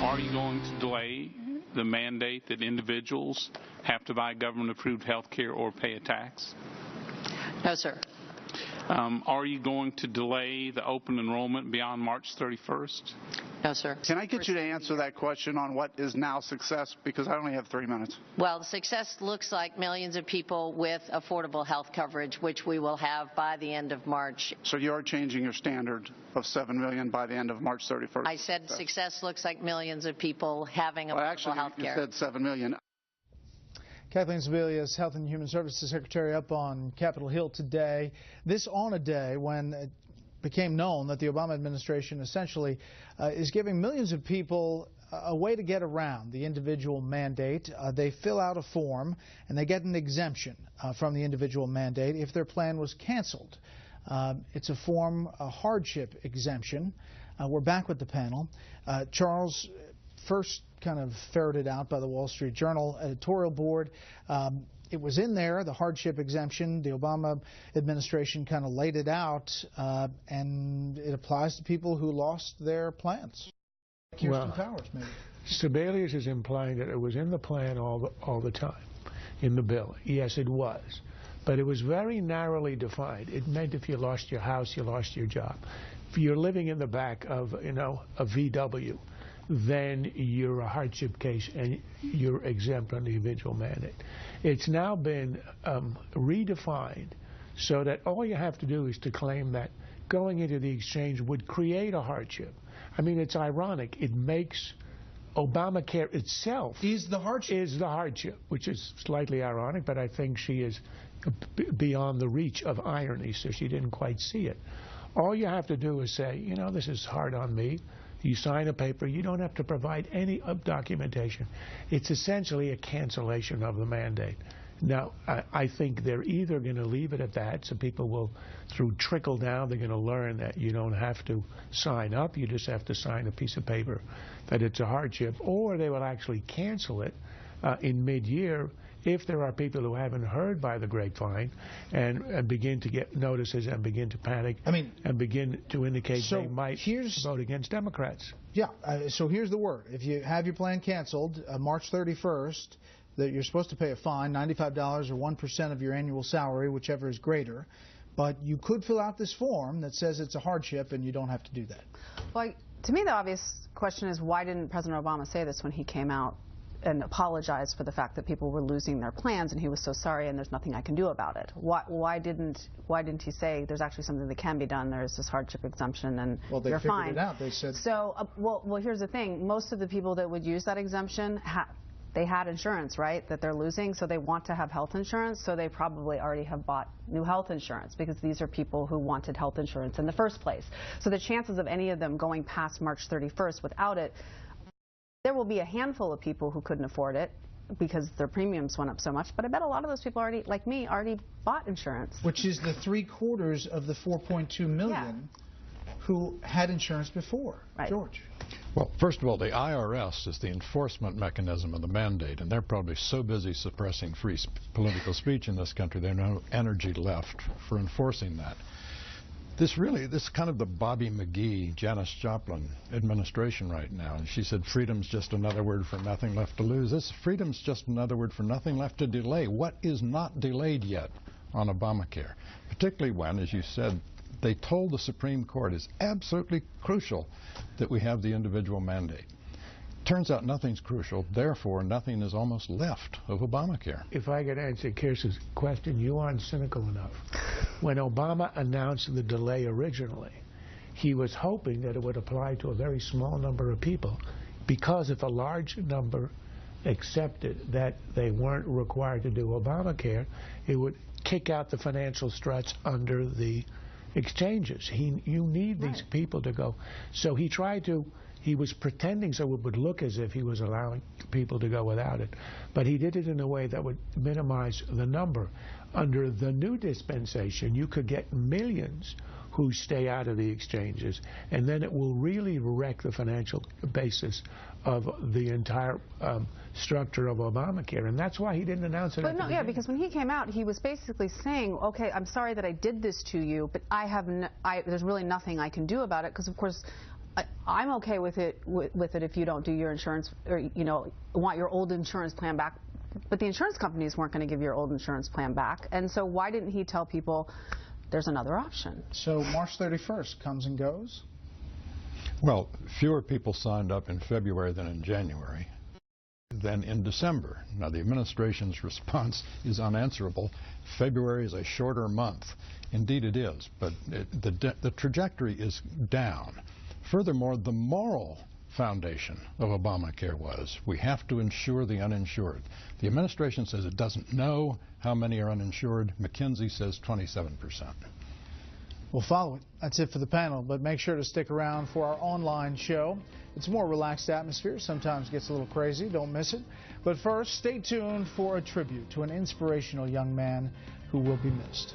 Are you going to delay the mandate that individuals have to buy government-approved health care or pay a tax? No, sir. Are you going to delay the open enrollment beyond March 31st? No, sir. Can I get you to answer that question on what is now success? Because I only have 3 minutes. Well, success looks like millions of people with affordable health coverage, which we will have by the end of March. So you're changing your standard of 7 million by the end of March 31st? I said success looks like millions of people having affordable health care. You said 7 million. Kathleen Sebelius, Health and Human Services Secretary, up on Capitol Hill today. This on a day when it became known that the Obama administration essentially is giving millions of people a way to get around the individual mandate. They fill out a form and they get an exemption from the individual mandate if their plan was canceled. It's a form, a hardship exemption. We're back with the panel. Charles, first kind of ferreted out by the Wall Street Journal editorial board. It was in there, the hardship exemption. The Obama administration kind of laid it out, and it applies to people who lost their plans. Kirstin Powers, maybe. Sebelius is implying that it was in the plan all the time, in the bill. Yes, it was. But it was very narrowly defined. It meant if you lost your house, you lost your job. If you're living in the back of, a VW, then you're a hardship case and you're exempt on the individual mandate. It's now been redefined so that all you have to do is to claim that going into the exchange would create a hardship. I mean, it's ironic. It makes Obamacare itself is the hardship, which is slightly ironic, but I think she is beyond the reach of irony, so she didn't quite see it. All you have to do is say, this is hard on me. You sign a paper. You don't have to provide any documentation. It's essentially a cancellation of the mandate. Now, I think they're either going to leave it at that, so people will, through trickle down, they're going to learn that you don't have to sign up. You just have to sign a piece of paper that it's a hardship, or they will actually cancel it in mid-year if there are people who haven't heard by the grapevine and begin to get notices and begin to panic and begin to indicate they might vote against Democrats. Yeah, so here's the word. If you have your plan canceled March 31st, that you're supposed to pay a fine, $95 or 1% of your annual salary, whichever is greater. But you could fill out this form that says it's a hardship, and you don't have to do that. Well, to me, the obvious question is, why didn't President Obama say this when he came out and apologized for the fact that people were losing their plans, and he was so sorry and there's nothing I can do about it? Why didn't he say there's actually something that can be done? There's this hardship exemption, and you're fine. It out. They said so. Well, here's the thing. Most of the people that would use that exemption they had insurance, right, that they're losing, so they want to have health insurance, so they probably already have bought new health insurance because these are people who wanted health insurance in the first place. So the chances of any of them going past March 31st without it, there will be a handful of people who couldn't afford it because their premiums went up so much, but I bet a lot of those people already, like me, already bought insurance. Which is the 3/4 of the 4.2 million who had insurance before. Right. George. Well, first of all, the IRS is the enforcement mechanism of the mandate, and they're probably so busy suppressing free political speech in this country, they have no energy left for enforcing that. This is kind of the Bobby McGee, Janis Joplin administration right now. And she said freedom's just another word for nothing left to lose. This freedom's just another word for nothing left to delay. What is not delayed yet on Obamacare? Particularly when, as you said, they told the Supreme Court it's absolutely crucial that we have the individual mandate. Turns out nothing's crucial, therefore nothing is almost left of Obamacare. If I could answer Kirsten's question, you aren't cynical enough. When Obama announced the delay originally, he was hoping that it would apply to a very small number of people, because if a large number accepted that they weren't required to do Obamacare, it would kick out the financial struts under the exchanges. You need these people to go. So he was pretending so it would look as if he was allowing people to go without it. But he did it in a way that would minimize the number. Under the new dispensation, you could get millions who stay out of the exchanges, and then it will really wreck the financial basis of the entire structure of Obamacare, and that's why he didn't announce it. But no, yeah, because when he came out, he was basically saying, okay, I'm sorry that I did this to you, but there's really nothing I can do about it, because of course I'm okay with it if you don't do your insurance, or want your old insurance plan back. But the insurance companies weren't going to give your old insurance plan back, and so why didn't he tell people there's another option? So March 31st comes and goes? Well, fewer people signed up in February than in January than in December. Now, the administration's response is unanswerable. February is a shorter month. Indeed it is, but the trajectory is down. Furthermore, the moral foundation of Obamacare was we have to insure the uninsured. The administration says it doesn't know how many are uninsured. McKinsey says 27%. We'll follow it. That's it for the panel, but make sure to stick around for our online show. It's a more relaxed atmosphere, sometimes gets a little crazy, don't miss it. But first, stay tuned for a tribute to an inspirational young man who will be missed.